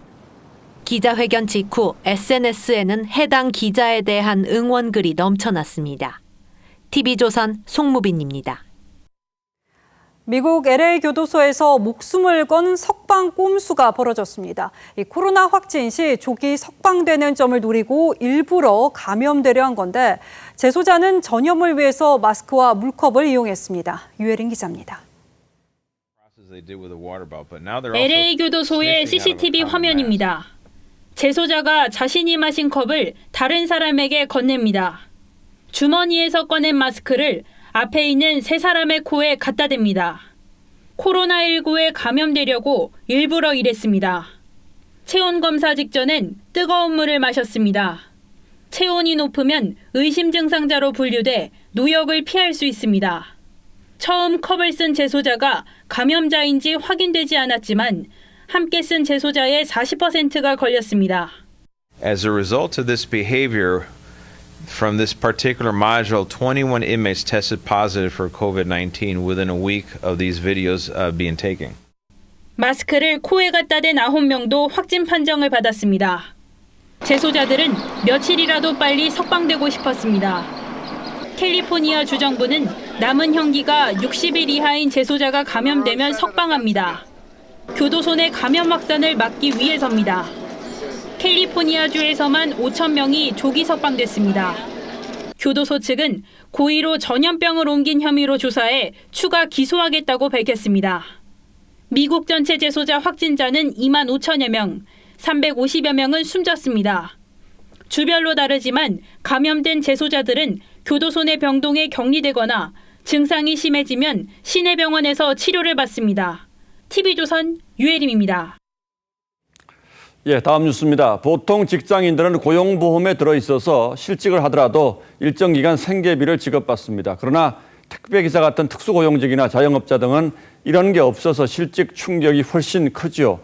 기자회견 직후 SNS에는 해당 기자에 대한 응원글이 넘쳐났습니다. TV조선 송무빈입니다. 미국 LA 교도소에서 목숨을 건 석방 꼼수가 벌어졌습니다. 이 코로나 확진 시 조기 석방되는 점을 노리고 일부러 감염되려 한 건데 재소자는 전염을 위해서 마스크와 물컵을 이용했습니다. 유혜린 기자입니다. LA 교도소의 CCTV 화면입니다. 재소자가 자신이 마신 컵을 다른 사람에게 건넵니다. 주머니에서 꺼낸 마스크를 앞에 있는 세 사람의 코에 갖다 댑니다. 코로나19에 감염되려고 일부러 이랬습니다. 체온 검사 직전엔 뜨거운 물을 마셨습니다. 체온이 높으면 의심 증상자로 분류돼 노역을 피할 수 있습니다. 처음 컵을 쓴 재소자가 감염자인지 확인되지 않았지만 함께 쓴 재소자의 40%가 걸렸습니다. As a result of this behavior, from this particular module, 21 inmates tested positive for COVID-19 within a week of these videos being taken. 마스크를 코에 갖다 댄 9명도 확진 판정을 받았습니다. 재소자들은 며칠이라도 빨리 석방되고 싶었습니다. 캘리포니아 주정부는 남은 형기가 60일 이하인 재소자가 감염되면 석방합니다. 교도소 내 감염 확산을 막기 위해서입니다. 캘리포니아주에서만 5,000명이 조기 석방됐습니다. 교도소 측은 고의로 전염병을 옮긴 혐의로 조사해 추가 기소하겠다고 밝혔습니다. 미국 전체 재소자 확진자는 2만 5천여 명, 350여 명은 숨졌습니다. 주별로 다르지만 감염된 재소자들은 교도소 내 병동에 격리되거나 증상이 심해지면 시내 병원에서 치료를 받습니다. TV조선 유혜림입니다. 예, 다음 뉴스입니다. 보통 직장인들은 고용보험에 들어있어서 실직을 하더라도 일정 기간 생계비를 지급받습니다. 그러나 택배기사 같은 특수고용직이나 자영업자 등은 이런 게 없어서 실직 충격이 훨씬 크죠.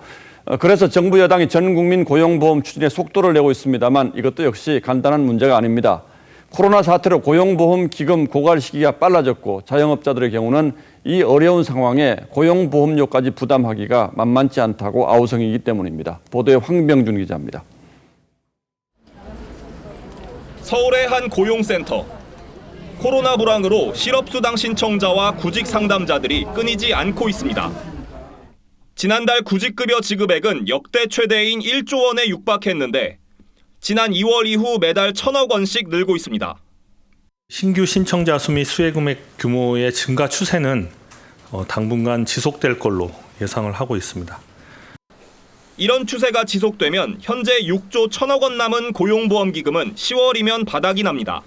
그래서 정부 여당이 전 국민 고용보험 추진에 속도를 내고 있습니다만 이것도 역시 간단한 문제가 아닙니다. 코로나 사태로 고용보험 기금 고갈 시기가 빨라졌고 자영업자들의 경우는 이 어려운 상황에 고용보험료까지 부담하기가 만만치 않다고 아우성이기 때문입니다. 보도에 황병준 기자입니다. 서울의 한 고용센터. 코로나 불황으로 실업수당 신청자와 구직 상담자들이 끊이지 않고 있습니다. 지난달 구직급여 지급액은 역대 최대인 1조 원에 육박했는데 지난 2월 이후 매달 1,000억 원씩 늘고 있습니다. 신규 신청자 수 및 수혜 금액 규모의 증가 추세는 당분간 지속될 걸로 예상을 하고 있습니다. 이런 추세가 지속되면 현재 6조 1,000억 원 남은 고용보험기금은 10월이면 바닥이 납니다.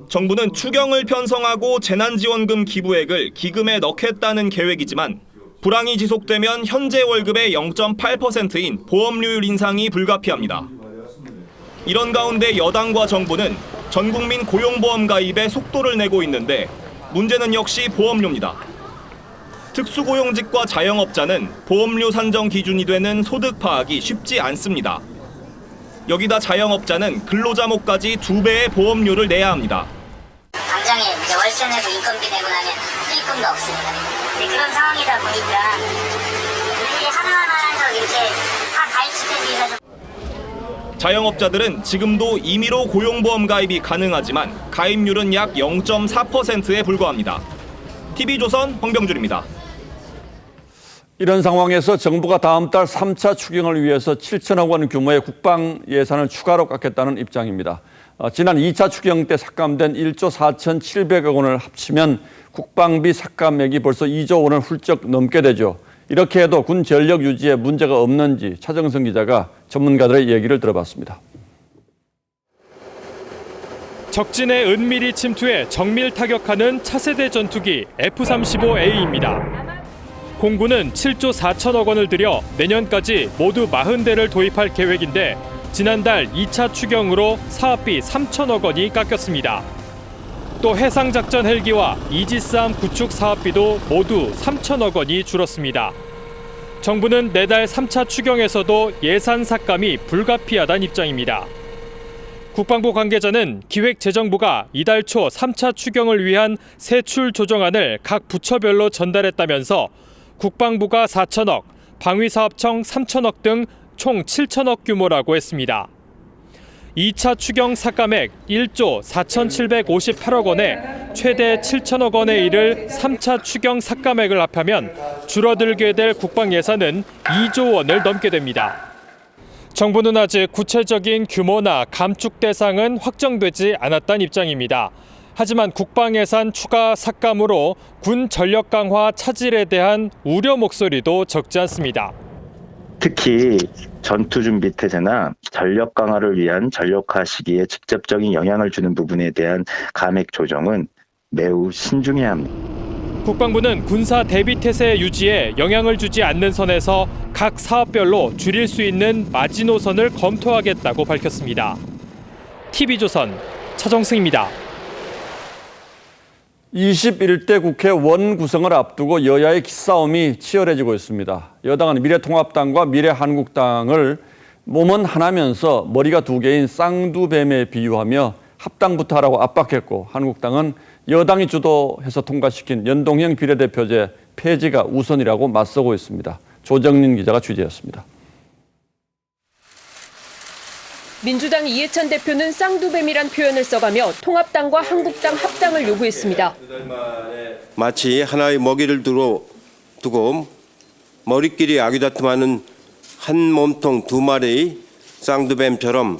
정부는 추경을 편성하고 재난지원금 기부액을 기금에 넣겠다는 계획이지만 불황이 지속되면 현재 월급의 0.8%인 보험료율 인상이 불가피합니다. 이런 가운데 여당과 정부는 전국민 고용보험 가입에 속도를 내고 있는데 문제는 역시 보험료입니다. 특수고용직과 자영업자는 보험료 산정 기준이 되는 소득 파악이 쉽지 않습니다. 여기다 자영업자는 근로자 몫까지 2배의 보험료를 내야 합니다. 당장에 이제 월세 내고 인건비 내고 나면 수익금도 없습니다. 그런 상황이다 보니까 일일이 하나하나 해서 이렇게 다 가입시켜주기가 좀... 자영업자들은 지금도 임의로 고용보험 가입이 가능하지만 가입률은 약 0.4%에 불과합니다. TV조선 황병준입니다. 이런 상황에서 정부가 다음 달 3차 추경을 위해서 7천억 원 규모의 국방 예산을 추가로 깎겠다는 입장입니다. 지난 2차 추경 때 삭감된 1조 4,700억 원을 합치면 국방비 삭감액이 벌써 2조 원을 훌쩍 넘게 되죠. 이렇게 해도 군 전력 유지에 문제가 없는지 차정성 기자가 전문가들의 얘기를 들어봤습니다. 적진에 은밀히 침투해 정밀 타격하는 차세대 전투기 F-35A입니다. 공군은 7조 4천억 원을 들여 내년까지 모두 40대를 도입할 계획인데 지난달 2차 추경으로 사업비 3천억 원이 깎였습니다. 또 해상작전 헬기와 이지스함 구축 사업비도 모두 3천억 원이 줄었습니다. 정부는 내달 3차 추경에서도 예산 삭감이 불가피하다는 입장입니다. 국방부 관계자는 기획재정부가 이달 초 3차 추경을 위한 세출 조정안을 각 부처별로 전달했다면서 국방부가 4천억, 방위사업청 3천억 등 총 7천억 규모라고 했습니다. 2차 추경 삭감액 1조 4,758억 원에 최대 7천억 원에 이를 3차 추경 삭감액을 합하면 줄어들게 될 국방 예산은 2조 원을 넘게 됩니다. 정부는 아직 구체적인 규모나 감축 대상은 확정되지 않았다는 입장입니다. 하지만 국방 예산 추가 삭감으로 군 전력 강화 차질에 대한 우려 목소리도 적지 않습니다. 특히 전투준비태세나 전력 강화를 위한 전력화 시기에 직접적인 영향을 주는 부분에 대한 감액 조정은 매우 신중해야 합니다. 국방부는 군사 대비태세 유지에 영향을 주지 않는 선에서 각 사업별로 줄일 수 있는 마지노선을 검토하겠다고 밝혔습니다. TV조선 차정승입니다. 21대 국회 원구성을 앞두고 여야의 기싸움이 치열해지고 있습니다. 여당은 미래통합당과 미래한국당을 몸은 하나면서 머리가 두 개인 쌍두뱀에 비유하며 합당부터 하라고 압박했고, 한국당은 여당이 주도해서 통과시킨 연동형 비례대표제 폐지가 우선이라고 맞서고 있습니다. 조정린 기자가 취재했습니다. 민주당 이해찬 대표는 쌍두뱀이란 표현을 써가며 통합당과 한국당 합당을 요구했습니다. 마치 하나의 먹이를 두고 머리끼리 아귀다툼하는 한 몸통 두 마리의 쌍두뱀처럼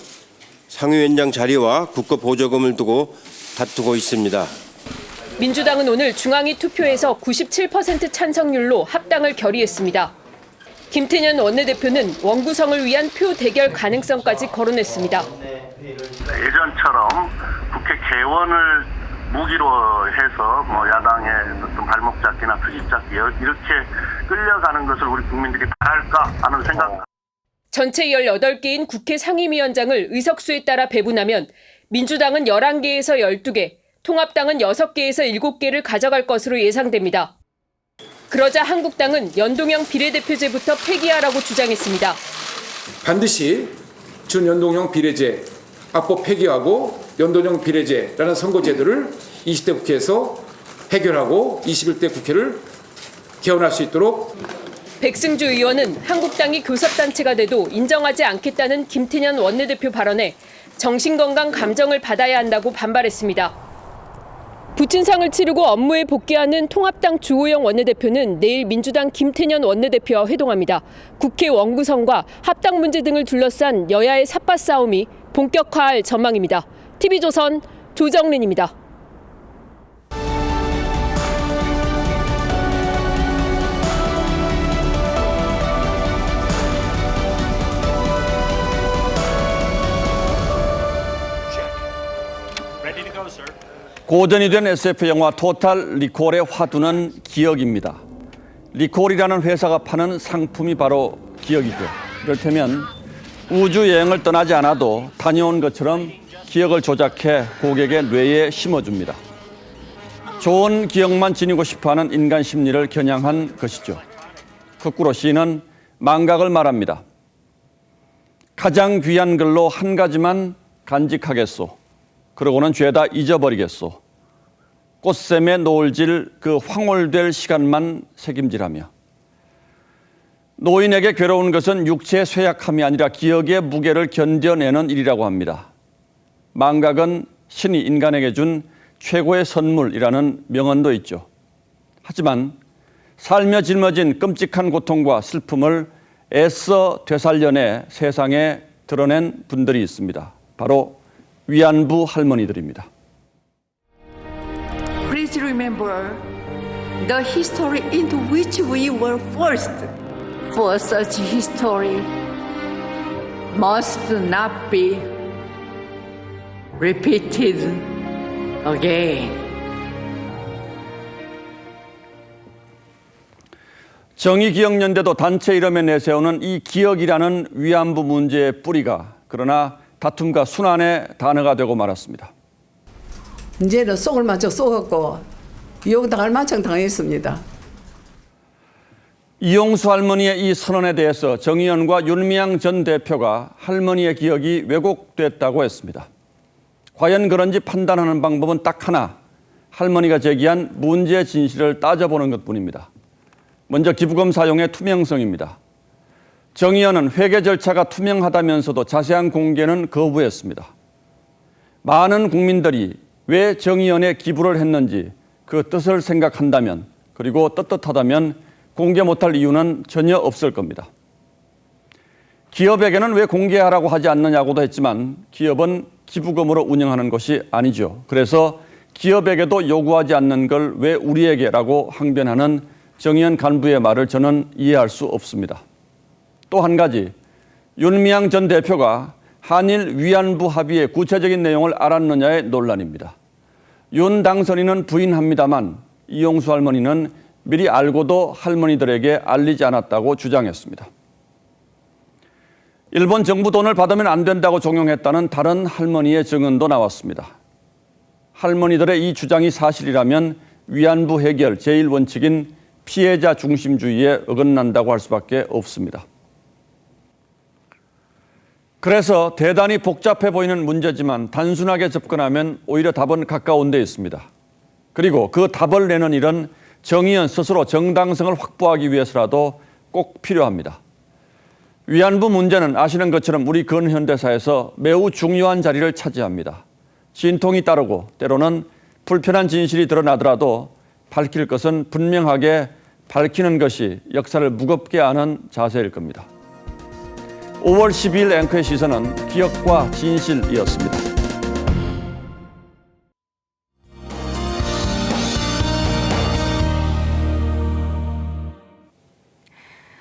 상위원장 자리와 국고 보조금을 두고 다투고 있습니다. 민주당은 오늘 중앙위 투표에서 97% 찬성률로 합당을 결의했습니다. 김태년 원내대표는 원구성을 위한 표 대결 가능성까지 거론했습니다. 예전처럼 국회 개원을 무기로 해서 야당의 어떤 발목 잡기나 투집 잡기 이렇게 끌려가는 것을 우리 국민들이 바랄까 하는 생각. 전체 18개인 국회 상임위원장을 의석수에 따라 배분하면 민주당은 11개에서 12개, 통합당은 6개에서 7개를 가져갈 것으로 예상됩니다. 그러자 한국당은 연동형 비례대표제부터 폐기하라고 주장했습니다. 반드시 준연동형 비례제 악법 폐기하고 연동형 비례제라는 선거제도를 20대 국회에서 해결하고 21대 국회를 개원할 수 있도록. 백승주 의원은 한국당이 교섭단체가 돼도 인정하지 않겠다는 김태년 원내대표 발언에 정신건강 감정을 받아야 한다고 반발했습니다. 부친상을 치르고 업무에 복귀하는 통합당 주호영 원내대표는 내일 민주당 김태년 원내대표와 회동합니다. 국회 원구성과 합당 문제 등을 둘러싼 여야의 삿바 싸움이 본격화할 전망입니다. TV조선 조정린입니다. 고전이 된 SF 영화 토탈 리콜의 화두는 기억입니다. 리콜이라는 회사가 파는 상품이 바로 기억이죠. 이를테면 우주 여행을 떠나지 않아도 다녀온 것처럼 기억을 조작해 고객의 뇌에 심어줍니다. 좋은 기억만 지니고 싶어하는 인간 심리를 겨냥한 것이죠. 거꾸로 시인은 망각을 말합니다. 가장 귀한 글로 한 가지만 간직하겠소. 그러고는 죄다 잊어버리겠소. 꽃샘에 노을질 그 황홀될 시간만 책임지라며. 노인에게 괴로운 것은 육체의 쇠약함이 아니라 기억의 무게를 견뎌내는 일이라고 합니다. 망각은 신이 인간에게 준 최고의 선물이라는 명언도 있죠. 하지만 살며 짊어진 끔찍한 고통과 슬픔을 애써 되살려내 세상에 드러낸 분들이 있습니다. 바로 위안부 할머니들입니다. Please remember the history into which we were forced. For such history must not be repeated again. 정의기억연대도 단체 이름에 내세우는 이 기억이라는 위안부 문제의 뿌리가 그러나 다툼과 순환의 단어가 되고 말았습니다. 이제는 속을 맞춰 쏘았고 유혹당할 만큼 당했습니다. 이용수 할머니의 이 선언에 대해서 정의연과 윤미향 전 대표가 할머니의 기억이 왜곡됐다고 했습니다. 과연 그런지 판단하는 방법은 딱 하나, 할머니가 제기한 문제 진실을 따져보는 것뿐입니다. 먼저 기부금 사용의 투명성입니다. 정의연은 회계 절차가 투명하다면서도 자세한 공개는 거부했습니다. 많은 국민들이 왜 정의연에 기부를 했는지 그 뜻을 생각한다면, 그리고 떳떳하다면 공개 못할 이유는 전혀 없을 겁니다. 기업에게는 왜 공개하라고 하지 않느냐고도 했지만 기업은 기부금으로 운영하는 것이 아니죠. 그래서 기업에게도 요구하지 않는 걸 왜 우리에게라고 항변하는 정의연 간부의 말을 저는 이해할 수 없습니다. 또 한 가지, 윤미향 전 대표가 한일 위안부 합의의 구체적인 내용을 알았느냐의 논란입니다. 윤 당선인은 부인합니다만 이용수 할머니는 미리 알고도 할머니들에게 알리지 않았다고 주장했습니다. 일본 정부 돈을 받으면 안 된다고 종용했다는 다른 할머니의 증언도 나왔습니다. 할머니들의 이 주장이 사실이라면 위안부 해결 제1원칙인 피해자 중심주의에 어긋난다고 할 수밖에 없습니다. 그래서 대단히 복잡해 보이는 문제지만 단순하게 접근하면 오히려 답은 가까운 데 있습니다. 그리고 그 답을 내는 일은 정의연 스스로 정당성을 확보하기 위해서라도 꼭 필요합니다. 위안부 문제는 아시는 것처럼 우리 근현대사에서 매우 중요한 자리를 차지합니다. 진통이 따르고 때로는 불편한 진실이 드러나더라도 밝힐 것은 분명하게 밝히는 것이 역사를 무겁게 하는 자세일 겁니다. 5월 12일 앵커의 시선은 기억과 진실이었습니다.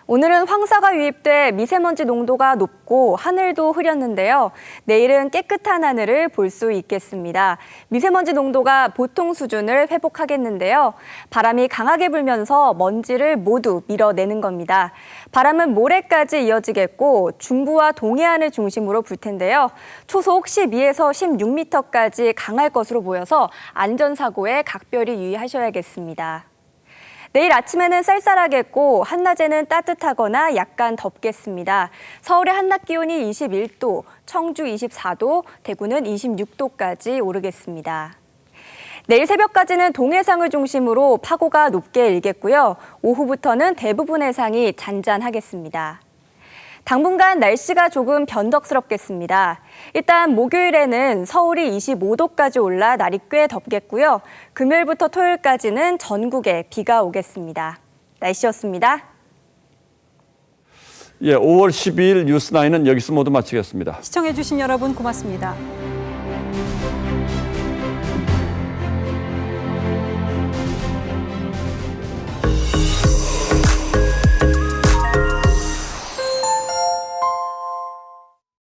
오늘은 황사가 유입돼 미세먼지 농도가 높고 하늘도 흐렸는데요. 내일은 깨끗한 하늘을 볼 수 있겠습니다. 미세먼지 농도가 보통 수준을 회복하겠는데요. 바람이 강하게 불면서 먼지를 모두 밀어내는 겁니다. 바람은 모레까지 이어지겠고 중부와 동해안을 중심으로 불 텐데요. 초속 12에서 16m까지 강할 것으로 보여서 안전사고에 각별히 유의하셔야겠습니다. 내일 아침에는 쌀쌀하겠고 한낮에는 따뜻하거나 약간 덥겠습니다. 서울의 한낮 기온이 21도, 청주 24도, 대구는 26도까지 오르겠습니다. 내일 새벽까지는 동해상을 중심으로 파고가 높게 일겠고요. 오후부터는 대부분 해상이 잔잔하겠습니다. 당분간 날씨가 조금 변덕스럽겠습니다. 일단 목요일에는 서울이 25도까지 올라 날이 꽤 덥겠고요. 금요일부터 토요일까지는 전국에 비가 오겠습니다. 날씨였습니다. 5월 12일 뉴스9은 여기서 모두 마치겠습니다. 시청해주신 여러분 고맙습니다.